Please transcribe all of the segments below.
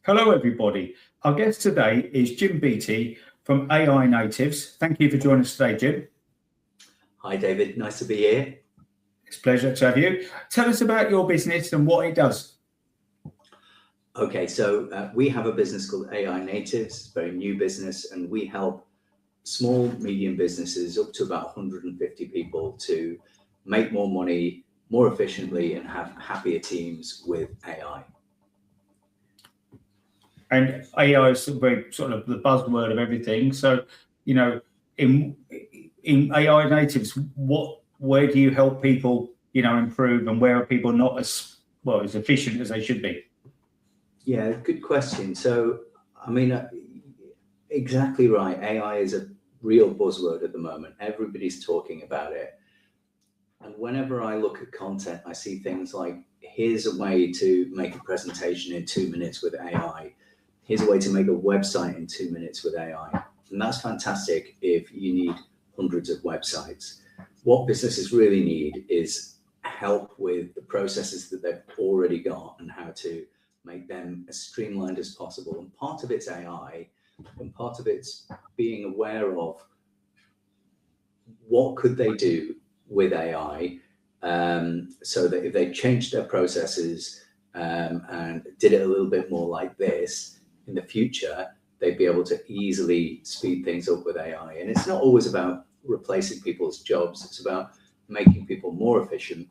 Hello, everybody. Our guest today is Jim Beattie from AI Natives. Thank you for joining us today, Jim. Hi, David. Nice to be here. It's a pleasure to have you. Tell us about your business and what it does. Okay, so we have a business called AI Natives. It's a very new business, and we help small, medium businesses up to about 150 people to make more money more efficiently and have happier teams with AI. And AI is very sort of the buzzword of everything. So, you know, in AI Natives, where do you help people, improve, and where are people not as efficient as they should be? Yeah, good question. So, I mean, exactly right. AI is a real buzzword at the moment. Everybody's talking about it. And whenever I look at content, I see things like, here's a way to make a presentation in 2 minutes with AI. Here's a way to make a website in 2 minutes with AI. And that's fantastic if you need hundreds of websites. What businesses really need is help with the processes that they've already got and how to make them as streamlined as possible. And part of it's AI, and part of it's being aware of what could they do with AI, so that if they changed their processes and did it a little bit more like this, in the future, they'd be able to easily speed things up with AI. And it's not always about replacing people's jobs. It's about making people more efficient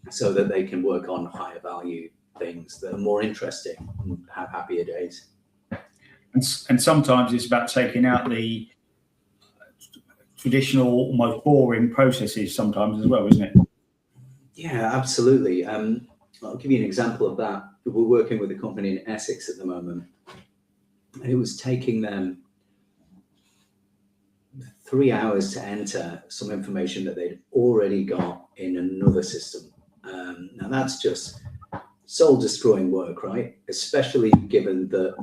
so that they can work on higher value things that are more interesting and have happier days. And sometimes it's about taking out the traditional, almost boring processes sometimes as well, isn't it? Yeah, absolutely. I'll give you an example of that. We're working with a company in Essex at the moment, and it was taking them 3 hours to enter some information that they'd already got in another system. Now that's just soul destroying work, right? Especially given that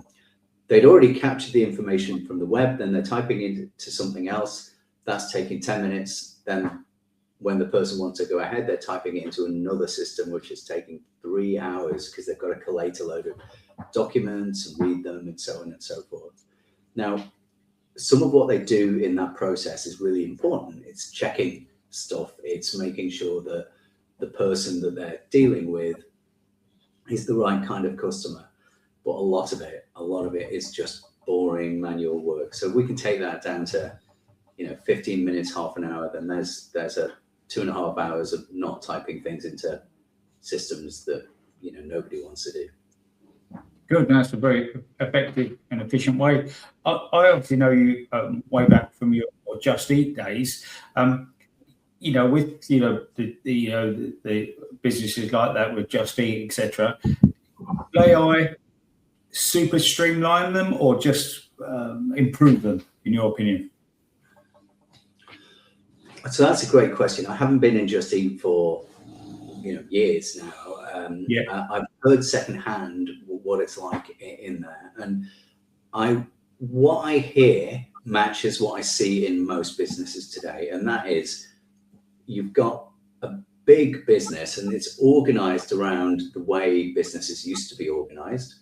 they'd already captured the information from the web, then they're typing into something else. That's taking 10 minutes. Then when the person wants to go ahead, they're typing it into another system, which is taking 3 hours because they've got to collate a load of documents and read them and so on and so forth. Now, some of what they do in that process is really important. It's checking stuff. It's making sure that the person that they're dealing with is the right kind of customer. But a lot of it is just boring manual work. So we can take that down to, 15 minutes, half an hour. Then there's a 2.5 hours of not typing things into systems that nobody wants to do. Good. That's a very effective and efficient way. I obviously know you way back from your Just Eat days. With the businesses like that with Just Eat, etc. AI super streamline them or just improve them, in your opinion? So that's a great question. I haven't been in Just Eat for years now. I've heard secondhand what it's like in there, and what I hear matches what I see in most businesses today, and that is you've got a big business and it's organized around the way businesses used to be organized.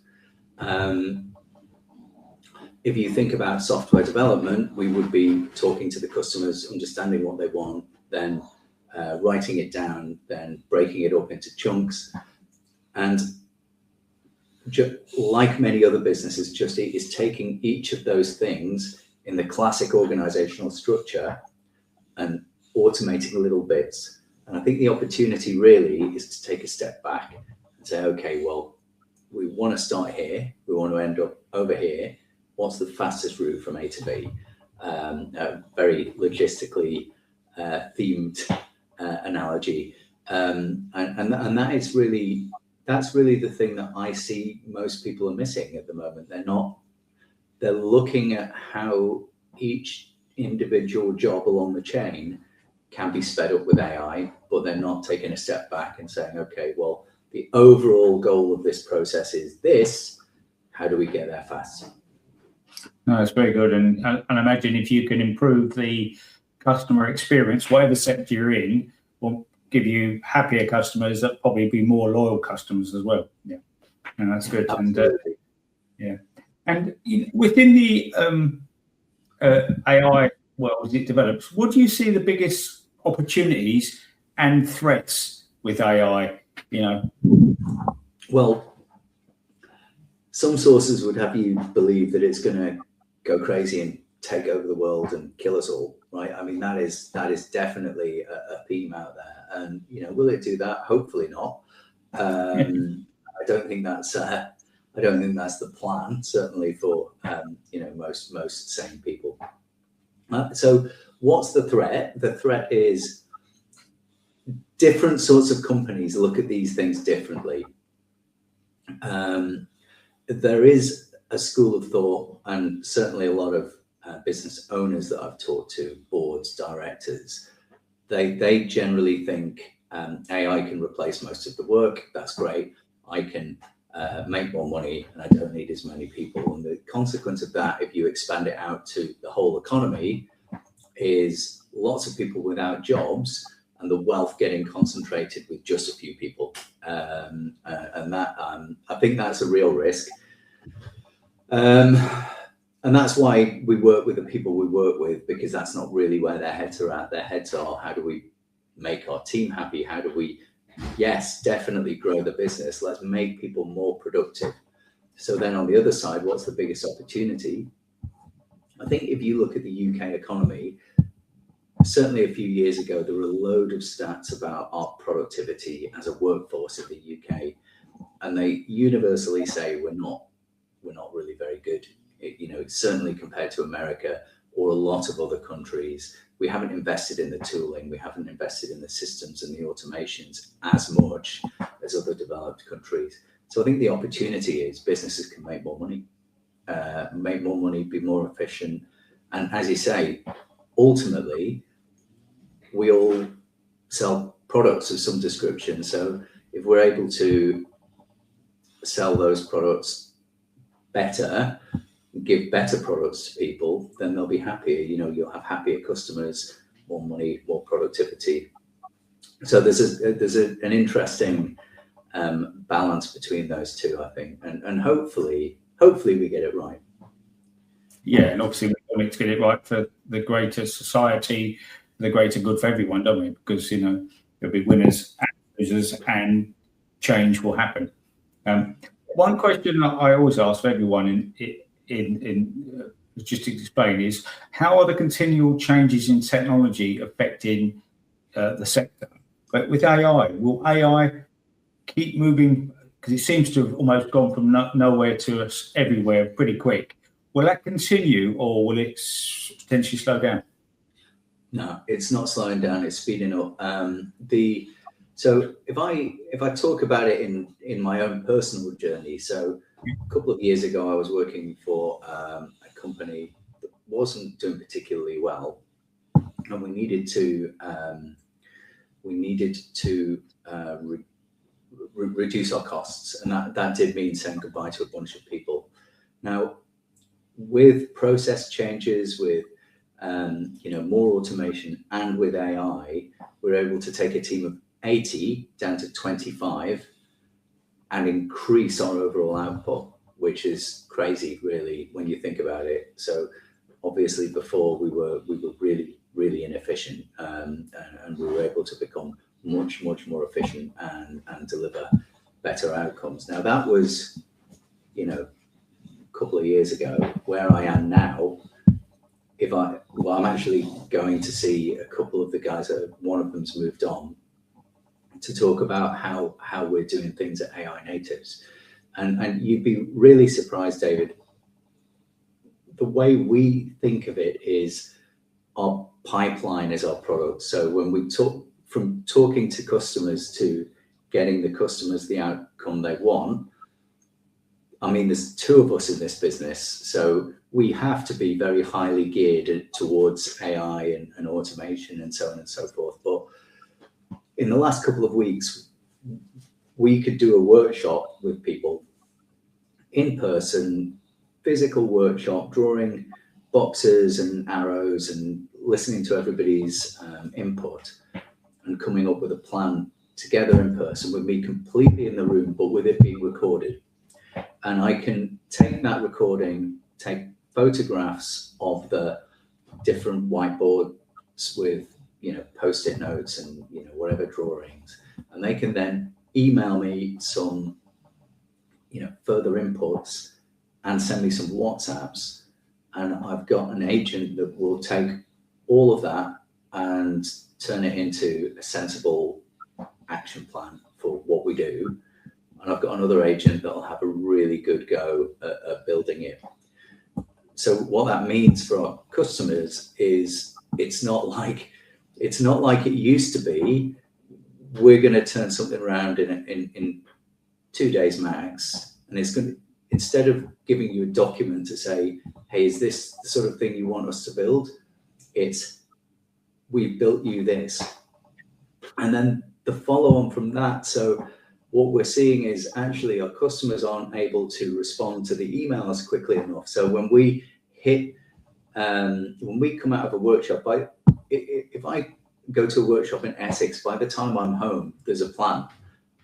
If you think about software development, we would be talking to the customers, understanding what they want, then writing it down, then breaking it up into chunks. And like many other businesses, Just Eat is taking each of those things in the classic organizational structure and automating little bits. And I think the opportunity really is to take a step back and say, okay, well, we want to start here. We want to end up over here. What's the fastest route from A to B? A very logistically themed analogy. And that's really the thing that I see most people are missing at the moment. They're looking at how each individual job along the chain can be sped up with AI, but they're not taking a step back and saying, okay, well, the overall goal of this process is this. How do we get there faster? No, that's very good. And imagine if you can improve the customer experience, whatever sector you're in, will give you happier customers that probably be more loyal customers as well. Yeah, and that's good. Absolutely. Yeah. And within the AI world as it develops, what do you see the biggest opportunities and threats with AI? Well, some sources would have you believe that it's going to go crazy and take over the world and kill us all, right? I mean, that is definitely a theme out there, and will it do that? Hopefully not. I don't think that's the plan. Certainly for most sane people. So, what's the threat? The threat is different sorts of companies look at these things differently. There is a school of thought, and certainly a lot of business owners that I've talked to, boards, directors, they generally think AI can replace most of the work. That's great. I can make more money, and I don't need as many people. And the consequence of that, if you expand it out to the whole economy, is lots of people without jobs and the wealth getting concentrated with just a few people. And that I think that's a real risk. And that's why we work with the people we work with, because that's not really where their heads are at. Their heads are, how do we make our team happy? How do we, yes, definitely grow the business. Let's make people more productive. So then on the other side, what's the biggest opportunity? I think if you look at the UK economy, certainly a few years ago, there were a load of stats about our productivity as a workforce in the UK, and they universally say we're not really very good. Certainly compared to America or a lot of other countries, we haven't invested in the tooling, we haven't invested in the systems and the automations as much as other developed countries. So I think the opportunity is businesses can make more money, be more efficient, and as you say, ultimately, we all sell products of some description. So if we're able to sell those products better, give better products to people, then they'll be happier. You'll have happier customers, more money, more productivity. So there's an interesting balance between those two, I think, and hopefully we get it right. Yeah, and obviously we want to get it right for the greater society, the greater good for everyone, don't we? Because there'll be winners and losers, and change will happen. One question that I always ask everyone in just to explain is, how are the continual changes in technology affecting the sector? But with AI, will AI keep moving? Because it seems to have almost gone from nowhere to us everywhere pretty quick. Will that continue, or will it potentially slow down? No, it's not slowing down, it's speeding up. So if I talk about it in my own personal journey, so a couple of years ago I was working for a company that wasn't doing particularly well, and we needed to reduce our costs, and that did mean saying goodbye to a bunch of people. Now, with process changes, with more automation, and with AI, we're able to take a team of 80 down to 25 and increase our overall output, which is crazy, really, when you think about it. So obviously before we were really, really inefficient, and we were able to become much, much more efficient and deliver better outcomes. Now that was, a couple of years ago. Where I am now, I'm actually going to see a couple of the guys, one of them's moved on, to talk about how we're doing things at AI Natives. And you'd be really surprised, David, the way we think of it is our pipeline is our product. So when we from talking to customers to getting the customers the outcome they want, I mean, there's two of us in this business, so we have to be very highly geared towards AI and automation and so on and so forth. But in the last couple of weeks, we could do a workshop with people in person, physical workshop, drawing boxes and arrows and listening to everybody's input and coming up with a plan together in person with me completely in the room, but with it being recorded. and I can take that recording, take photographs of the different whiteboards with, post-it notes and, whatever drawings, and they can then email me some, further inputs and send me some WhatsApps. And I've got an agent that will take all of that and turn it into a sensible action plan for what we do. And I've got another agent that'll have a really good go at building it. So what that means for our customers is it's not like it used to be. We're going to turn something around in 2 days max, and it's going to, instead of giving you a document to say, hey, is this the sort of thing you want us to build? It's, we've built you this. And then the follow on from that. So what we're seeing is actually our customers aren't able to respond to the emails quickly enough. So when we come out of a workshop, if I go to a workshop in Essex, by the time I'm home, there's a plan.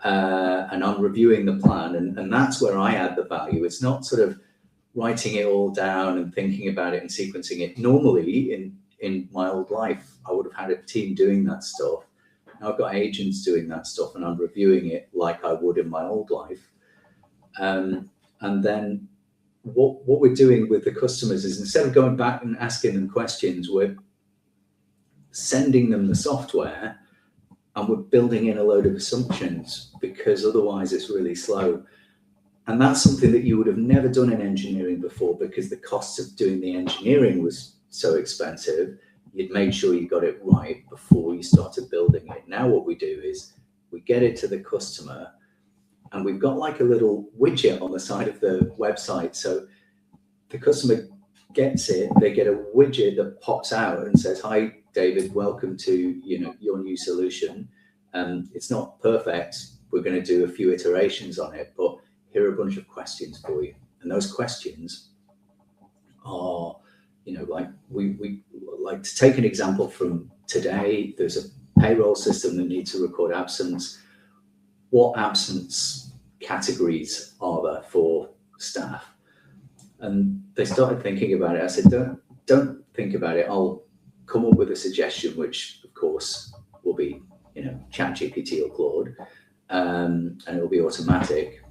And I'm reviewing the plan, and that's where I add the value. It's not sort of writing it all down and thinking about it and sequencing it. Normally in my old life, I would have had a team doing that stuff. Now I've got agents doing that stuff, and I'm reviewing it like I would in my old life. And then what we're doing with the customers is, instead of going back and asking them questions, we're sending them the software, and we're building in a load of assumptions, because otherwise it's really slow. And that's something that you would have never done in engineering before, because the cost of doing the engineering was so expensive. You'd made sure you got it right before you started building it. Now what we do is we get it to the customer, and we've got like a little widget on the side of the website. So the customer gets it, they get a widget that pops out and says, hi, David, welcome to your new solution. It's not perfect. We're going to do a few iterations on it, but here are a bunch of questions for you. And those questions are, like we like to take an example from today. There's a payroll system that needs to record absence. What absence categories are there for staff? And they started thinking about it. I said, don't think about it. I'll come up with a suggestion, which of course will be, ChatGPT or Claude, and it'll be automatic.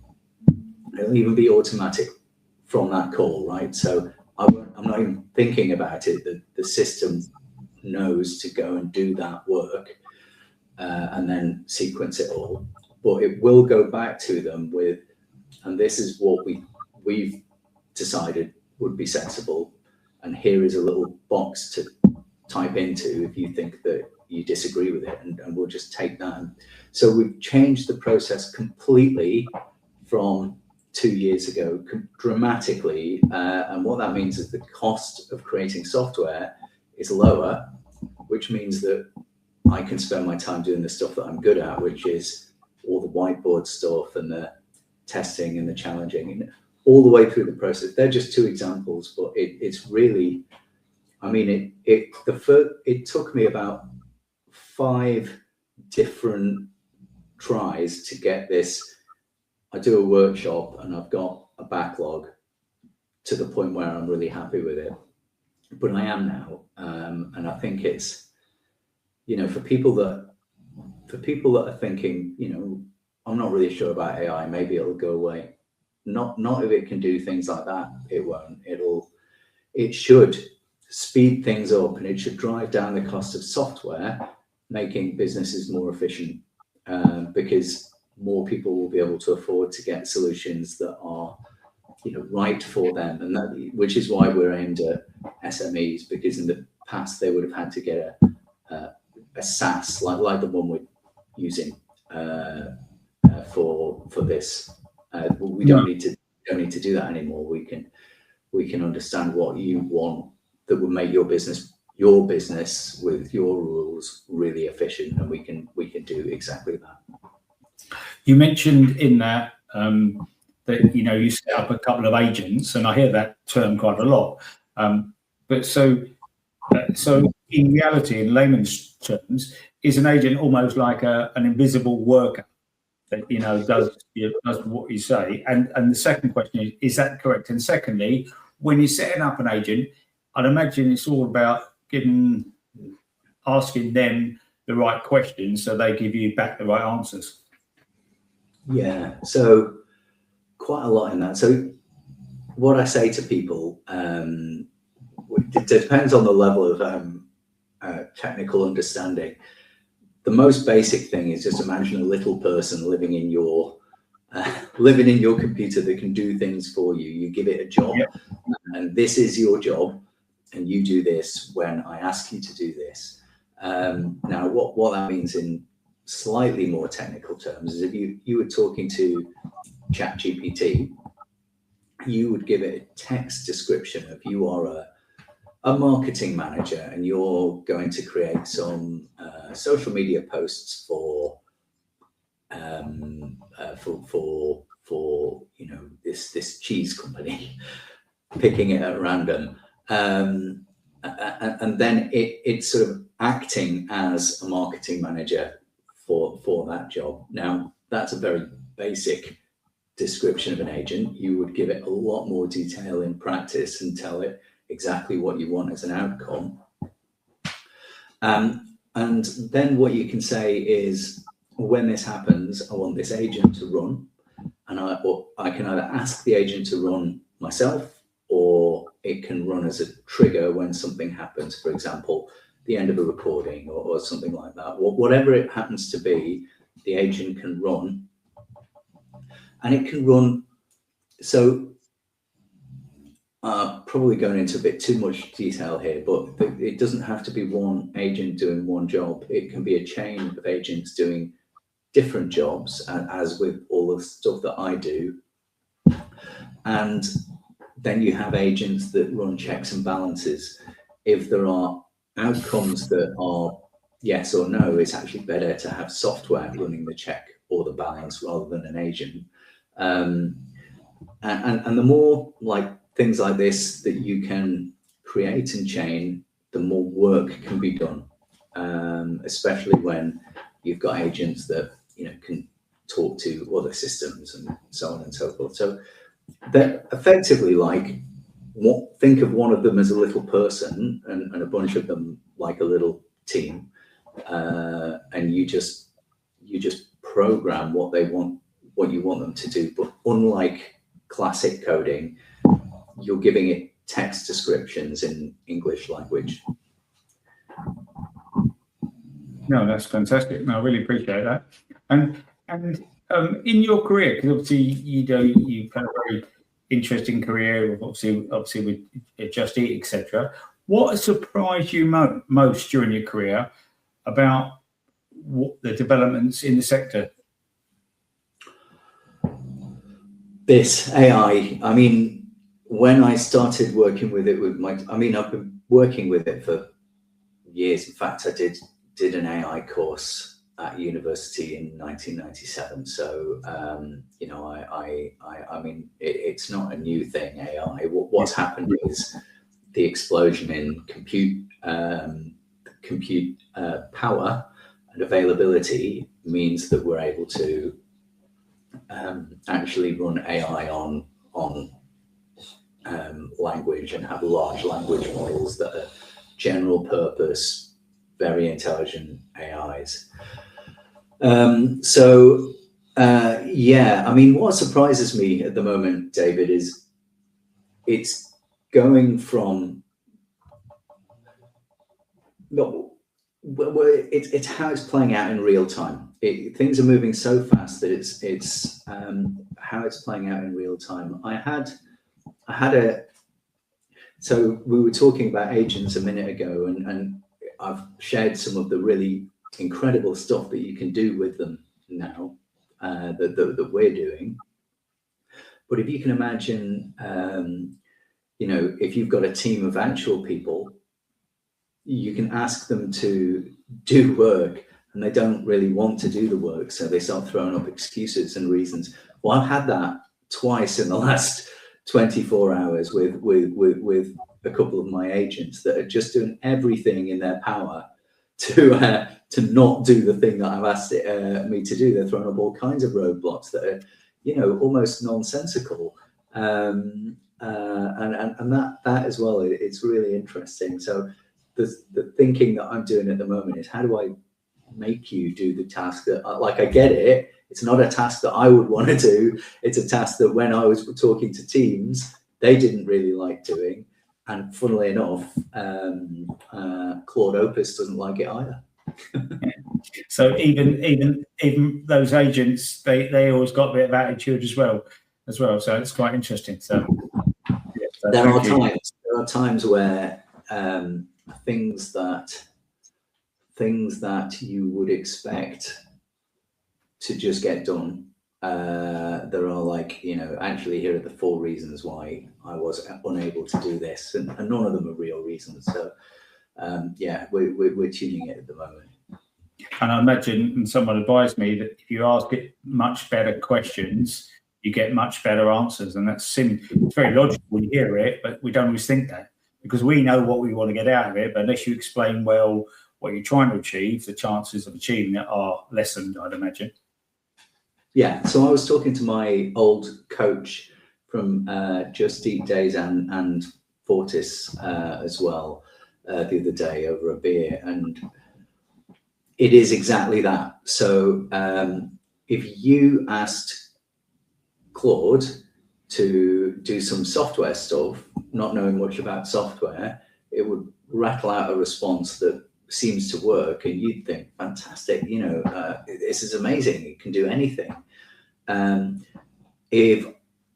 It'll even be automatic from that call, right? So I'm not even thinking about it. The system knows to go and do that work and then sequence it all. But it will go back to them with, and this is what we've decided would be sensible. And here is a little box to type into if you think that you disagree with it, and we'll just take that. So we've changed the process completely from 2 years ago, dramatically. And what that means is the cost of creating software is lower, which means that I can spend my time doing the stuff that I'm good at, which is all the whiteboard stuff and the testing and the challenging, and all the way through the process. They're just two examples, but it's really, I mean, it took me about 5 different tries to get this. I do a workshop and I've got a backlog to the point where I'm really happy with it, but I am now. And I think it's, for people that are thinking, I'm not really sure about AI, maybe it'll go away. Not if it can do things like that, it won't. It should speed things up, and it should drive down the cost of software, making businesses more efficient, because more people will be able to afford to get solutions that are, right for them. And which is why we're aimed at SMEs, because in the past they would have had to get a SaaS like the one we're using for this. We don't need to do that anymore. We can understand what you want that will make your business with your rules really efficient, and we can do exactly that. You mentioned in that that you set up a couple of agents, and I hear that term quite a lot. But so in reality, in layman's terms, is an agent almost like an invisible worker? that does what you say? And the second question is that correct? And secondly, when you're setting up an agent, I'd imagine it's all about asking them the right questions so they give you back the right answers. Yeah, so quite a lot in that. So what I say to people, it depends on the level of technical understanding. The most basic thing is just imagine a little person living in your computer that can do things for you. You give it a job, yep. And this is your job, and you do this when I ask you to do this. Now, what that means in slightly more technical terms is if you were talking to ChatGPT, you would give it a text description of you are a marketing manager and you're going to create some social media posts for this cheese company, picking it at random, and then it's sort of acting as a marketing manager for that job. Now, that's a very basic description of an agent. You would give it a lot more detail in practice and tell it exactly what you want as an outcome. And then what you can say is, when this happens, I want this agent to run, and I can either ask the agent to run myself, or it can run as a trigger when something happens, for example, the end of a recording or something like that. Whatever it happens to be, the agent can run, and it can run. So probably going into a bit too much detail here, but it doesn't have to be one agent doing one job. It can be a chain of agents doing different jobs, as with all the stuff that I do. And then you have agents that run checks and balances. If there are outcomes that are yes or no, it's actually better to have software running the check or the balance rather than an agent. And the more like things like this that you can create and chain, the more work can be done, especially when you've got agents that can talk to other systems and so on and so forth. So they're effectively think of one of them as a little person and a bunch of them like a little team, and you just program what you want them to do. But unlike classic coding, you're giving it text descriptions in English language. No, that's fantastic. No, I really appreciate that. And in your career, because obviously you've had a very interesting career, obviously with Just Eat, etc. What surprised you most during your career about what the developments in the sector? This AI. I mean, when I started working with it I've been working with it for years. In fact, I did an AI course at university in 1997. So, I mean, it's not a new thing, AI. What's happened is the explosion in compute power and availability means that we're able to actually run AI on language and have large language models that are general purpose, very intelligent AIs. I mean, what surprises me at the moment, David, is it's going from it's how it's playing out in real time. Things are moving so fast that it's how it's playing out in real time. So we were talking about agents a minute ago, and I've shared some of the really incredible stuff that you can do with them now, that we're doing. But if you can imagine, if you've got a team of actual people, you can ask them to do work and they don't really want to do the work, so they start throwing up excuses and reasons. Well, I've had that twice in the last 24 hours with a couple of my agents that are just doing everything in their power to to not do the thing that I've asked me to do. They're throwing up all kinds of roadblocks that are, almost nonsensical. And that as well, it's really interesting. So the thinking that I'm doing at the moment is, how do I make you do the task that, like, I get it. It's not a task that I would want to do. It's a task that when I was talking to teams, they didn't really like doing. And funnily enough, Claude Opus doesn't like it either. So even those agents, they always got a bit of attitude as well. So it's quite interesting. So there are times where things that you would expect to just get done, there are, like, actually, here are the 4 reasons why I was unable to do this, and none of them are real reasons. So we're tuning it at the moment. And I imagine, and someone advised me, that if you ask it much better questions, you get much better answers. And it's very logical when you hear it, but we don't always think that, because we know what we want to get out of it. But unless you explain well what you're trying to achieve, the chances of achieving it are lessened, I'd imagine. Yeah. So I was talking to my old coach from Just Eat days and Fortis as well the other day over a beer, and it is exactly that. So if you asked Claude to do some software stuff, not knowing much about software, it would rattle out a response that seems to work, and you'd think, fantastic, this is amazing, it can do anything. If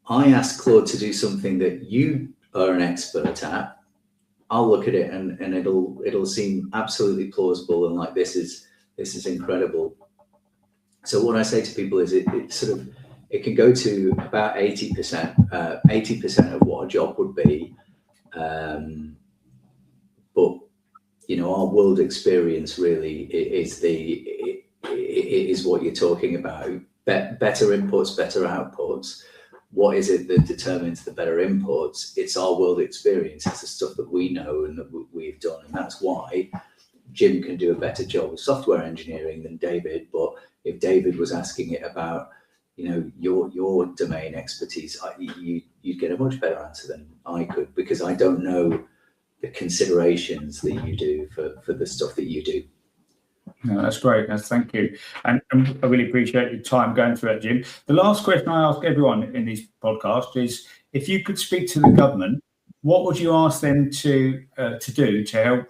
I ask Claude to do something that you are an expert at, I'll look at it and it'll seem absolutely plausible and like, this is incredible. So what I say to people is, it can go to about 80% of what a job would be, but our world experience really is what you're talking about. Better inputs, better outputs. What is it that determines the better inputs? It's our world experience. It's the stuff that we know and that we've done, and that's why Jim can do a better job of software engineering than David. But if David was asking it about, your domain expertise, you'd get a much better answer than I could, because I don't know the considerations that you do for the stuff that you do. No, that's great. Thank you. And I really appreciate your time going through that, Jim. The last question I ask everyone in these podcasts is, if you could speak to the government, what would you ask them to do to help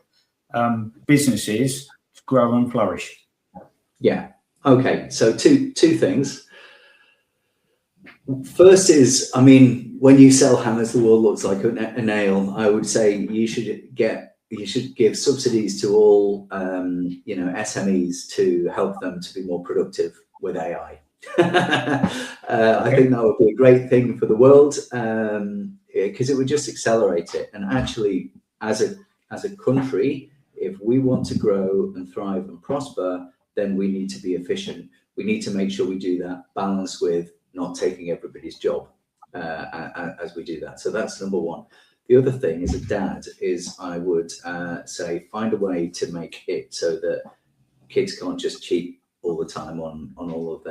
businesses grow and flourish? Yeah. Okay. So two things. First is, when you sell hammers, the world looks like a nail. I would say you should give subsidies to all SMEs to help them to be more productive with AI. I think that would be a great thing for the world, because it would just accelerate it. And actually, as a country, if we want to grow and thrive and prosper, then we need to be efficient. We need to make sure we do that, balanced with not taking everybody's job as we do that. So that's number one. The other thing as a dad is, I would say, find a way to make it so that kids can't just cheat all the time on all of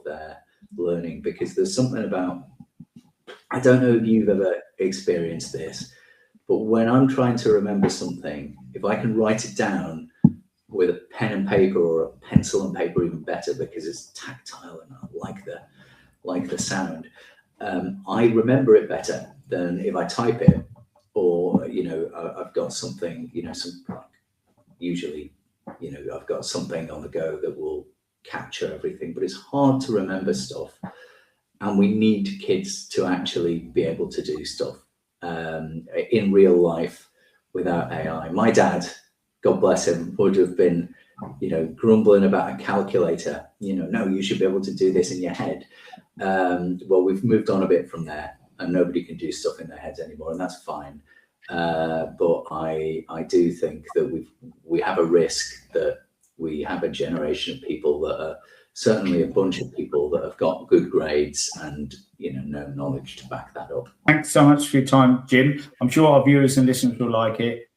their learning, because there's something about, I don't know if you've ever experienced this, but when I'm trying to remember something, if I can write it down with a pen and paper, or a pencil and paper, even better, because it's tactile and I like the sound, I remember it better than if I type it, or I've got something, usually I've got something on the go that will capture everything. But it's hard to remember stuff, and we need kids to actually be able to do stuff in real life without AI. My dad, God bless him, would have been grumbling about a calculator. No, you should be able to do this in your head. Well, we've moved on a bit from there, and nobody can do stuff in their heads anymore, and that's fine. But I do think that we have a risk that we have a generation of people that are, certainly a bunch of people that have got good grades and no knowledge to back that up. Thanks so much for your time, Jim. I'm sure our viewers and listeners will like it.